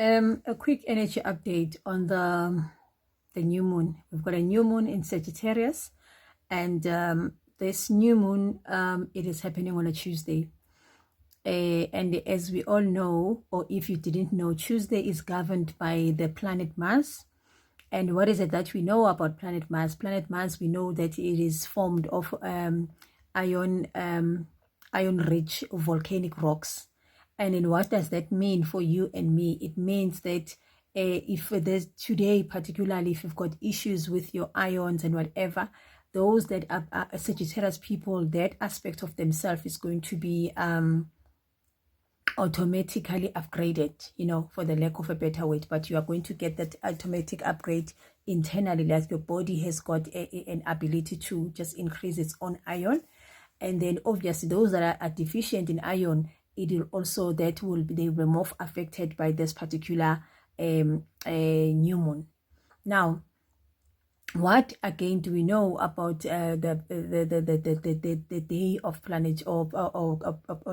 A quick energy update on the new moon. We've got a new moon in Sagittarius, and this new moon, it is happening on a Tuesday. And as we all know, or if you didn't know, Tuesday is governed by the planet Mars. And what is it that we know about planet Mars? Planet Mars, we know that it is formed of iron-rich volcanic rocks. And then what does that mean for you and me? It means that if there's today, particularly if you've got issues with your ions and whatever, those that are Sagittarius people, that aspect of themselves is going to be automatically upgraded, for the lack of a better word, but you are going to get that automatic upgrade internally, like your body has got an ability to just increase its own iron. And then obviously those that are deficient in iron, it will also, they will be more affected by this particular new moon. Now, what again do we know about the day of planet or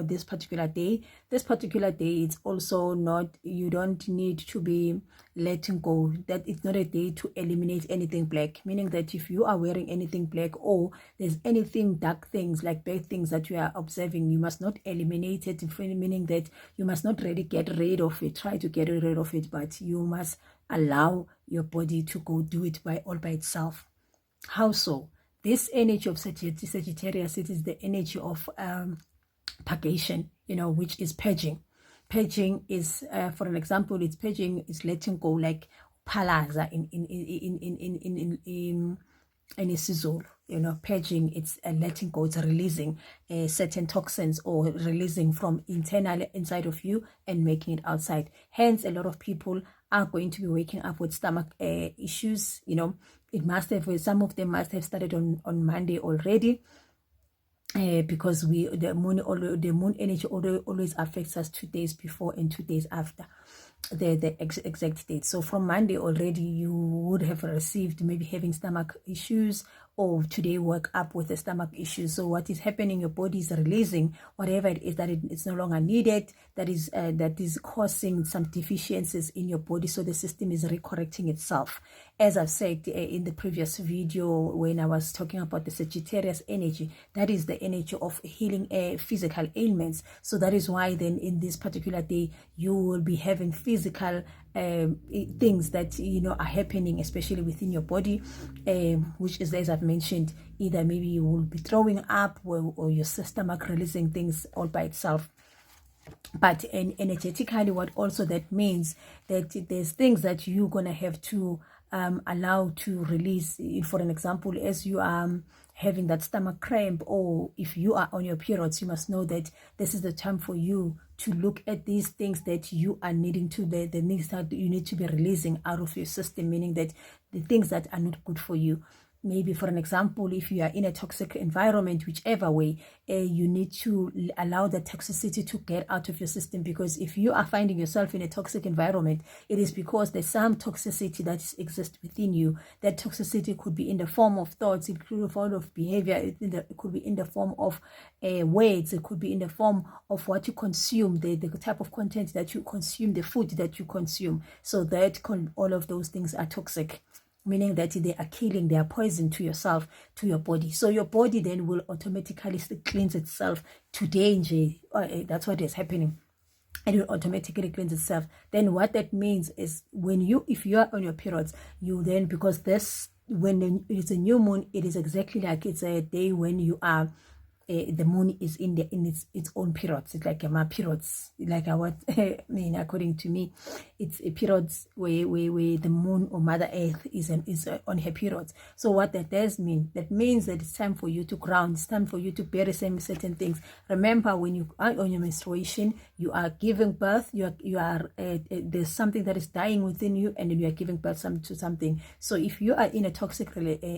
this particular day? This particular day, it's also not, you don't need to be letting go, that it's not a day to eliminate anything black, meaning that if you are wearing anything black or there's anything dark things like bad things that you are observing, you must not eliminate it, meaning that you must not really get rid of it, try to get rid of it, but you must allow your body to go do it all by itself. How so? This energy of Sagittarius, it is the energy of purgation, which is purging. Purging is, for an example, it's purging is letting go, like palaza in isiZulu. Purging, it's letting go, it's releasing certain toxins or releasing from internally inside of you and making it outside. Hence, a lot of people are going to be waking up with stomach issues. It must have, some of them must have started on Monday already. Because the moon energy always affects us 2 days before and 2 days after the exact date. So from Monday already you would have received maybe having stomach issues, or today woke up with the stomach issues. So what is happening, your body is releasing whatever it is that it's no longer needed, that is causing some deficiencies in your body, so the system is recorrecting itself. As I've said in the previous video when I was talking about the Sagittarius energy, that is the energy of healing physical ailments. So that is why then in this particular day you will be having physical things that are happening, especially within your body, which is, as I've mentioned, either maybe you will be throwing up or your stomach releasing things all by itself. But energetically, what also that means, that there's things that you're gonna have to allow to release. For an example, as you are having that stomach cramp, or if you are on your periods, you must know that this is the time for you to look at these things that you are needing to, the things that you need to be releasing out of your system, meaning that the things that are not good for you. Maybe, for an example, if you are in a toxic environment, whichever way, you need to allow the toxicity to get out of your system. Because if you are finding yourself in a toxic environment, it is because there's some toxicity that exists within you. That toxicity could be in the form of thoughts, it could be in the form of behavior, it could be in the form of words, it could be in the form of what you consume, the type of content that you consume, the food that you consume. So that all of those things are toxic, meaning that they are killing, they are poison to yourself, to your body. So your body then will automatically cleanse itself today. That's what is happening. It will automatically cleanse itself. Then what that means is, if you are on your periods, you then, because when it's a new moon, it is exactly like it's a day when you are the moon is in its own periods. It's like my periods, like according to me, it's a periods where the moon or Mother Earth is on her periods. So what that does mean, that means that it's time for you to ground, it's time for you to bury certain things. Remember, when you are on your menstruation, you are giving birth, you are there's something that is dying within you, and then you are giving birth to something. So if you are in a toxic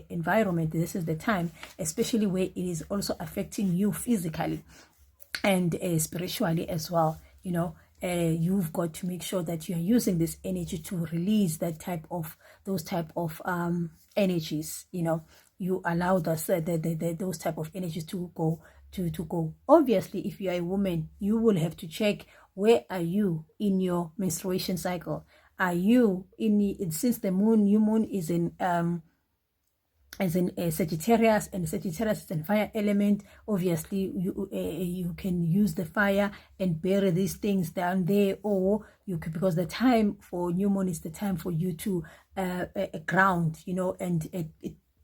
environment, this is the time, especially where it is also affecting you physically and spiritually as well. You've got to make sure that you are using this energy to release those type of energies. You allow those type of energies to go. Obviously, if you are a woman, you will have to check where are you in your menstruation cycle? Are you since the new moon is in Sagittarius, and Sagittarius is a fire element, obviously you can use the fire and bury these things down there, or you could, because the time for new moon is the time for you to ground, and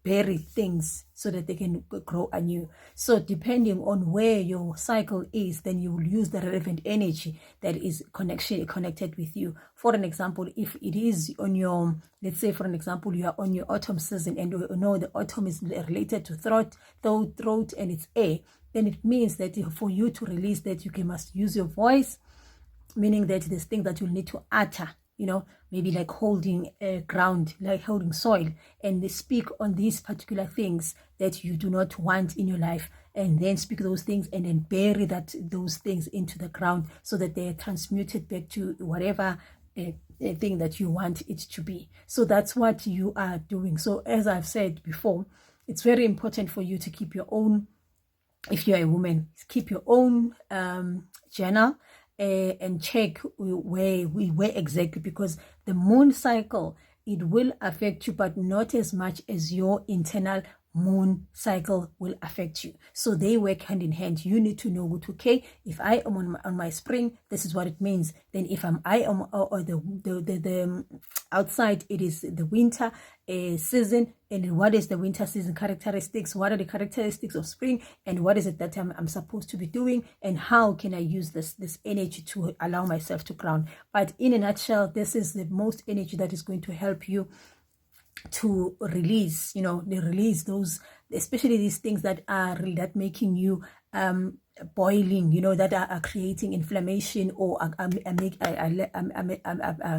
bury things so that they can grow anew. So depending on where your cycle is, then you will use the relevant energy that is connected with you. For an example, if it is on your, let's say for an example, you are on your autumn season, and you know the autumn is related to throat and it's air, then it means that for you to release that, you must use your voice, meaning that there's things that you'll need to utter, maybe like holding ground, like holding soil, and they speak on these particular things that you do not want in your life, and then speak those things and then bury those things into the ground so that they are transmuted back to whatever thing that you want it to be. So that's what you are doing. So as I've said before, it's very important for you to keep your own, if you're a woman, keep your own journal, and check where exactly, because the moon cycle, it will affect you, but not as much as your internal moon cycle will affect you. So they work hand in hand. You need to know what, okay, if I am on my spring, this is what it means. Then if I am or the outside, it is the winter season, and what is the winter season characteristics, what are the characteristics of spring, and what is it that I'm supposed to be doing, and how can I use this energy to allow myself to ground. But in a nutshell, this is the most energy that is going to help you to release, they release those, especially these things that are making you boiling, that are creating inflammation, or are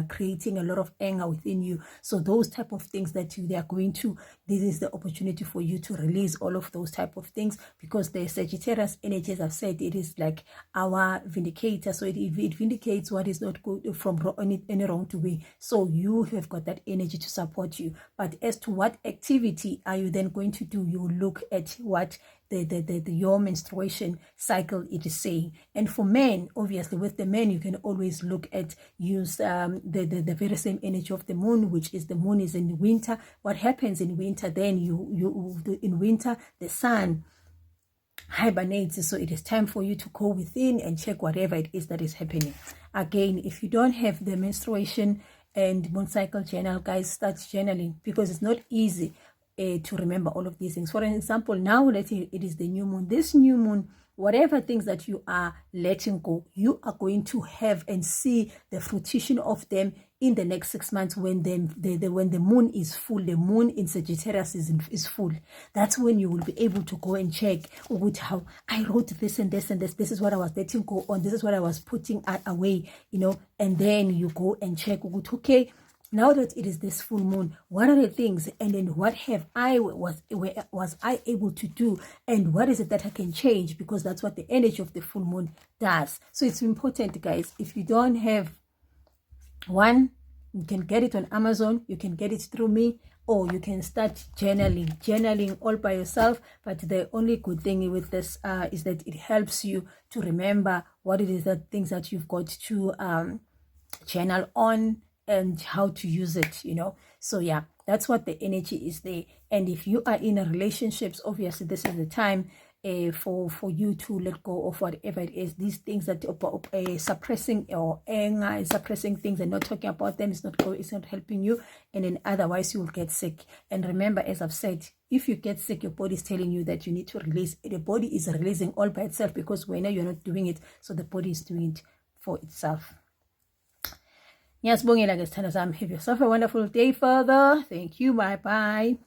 creating a lot of anger within you. So those type of things that they are going to, this is the opportunity for you to release all of those type of things, because the Sagittarius energy, as I've said, it is like our vindicator. So it vindicates what is not good from any wrong to be. So you have got that energy to support you. But as to what activity are you then going to do, you will look at what your menstruation cycle it is saying. And for men, obviously with the men, you can always look at use the very same energy of the moon, which is the moon is in winter. What happens in winter, then in winter the sun hibernates, so it is time for you to go within and check whatever it is that is happening. Again, if you don't have the menstruation and moon cycle journal, guys, start journaling, because it's not easy to remember all of these things. For an example, now let's say it is the new moon. This new moon, whatever things that you are letting go, you are going to have and see the fruition of them in the next 6 months, when when the moon is full. The moon in Sagittarius is full. That's when you will be able to go and check with how I wrote this and this and this. This is what I was letting go on. This is what I was putting away, and then you go and check with, okay, now that it is this full moon, what are the things, and then what was I able to do, and what is it that I can change, because that's what the energy of the full moon does. So it's important, guys. If you don't have one, you can get it on Amazon, you can get it through me, or you can start journaling all by yourself. But the only good thing with this is that it helps you to remember what it is, that things that you've got to journal on, and how to use it, So yeah, that's what the energy is there. And if you are in a relationships, obviously this is the time for you to let go of whatever it is, these things that suppressing or anger, suppressing things and not talking about them, it's not helping you, and then otherwise you will get sick. And remember, as I've said, if you get sick, your body is telling you that you need to release. The body is releasing all by itself, because when you're not doing it, so the body is doing it for itself. Yes, have yourself a wonderful day further. Thank you. Bye bye.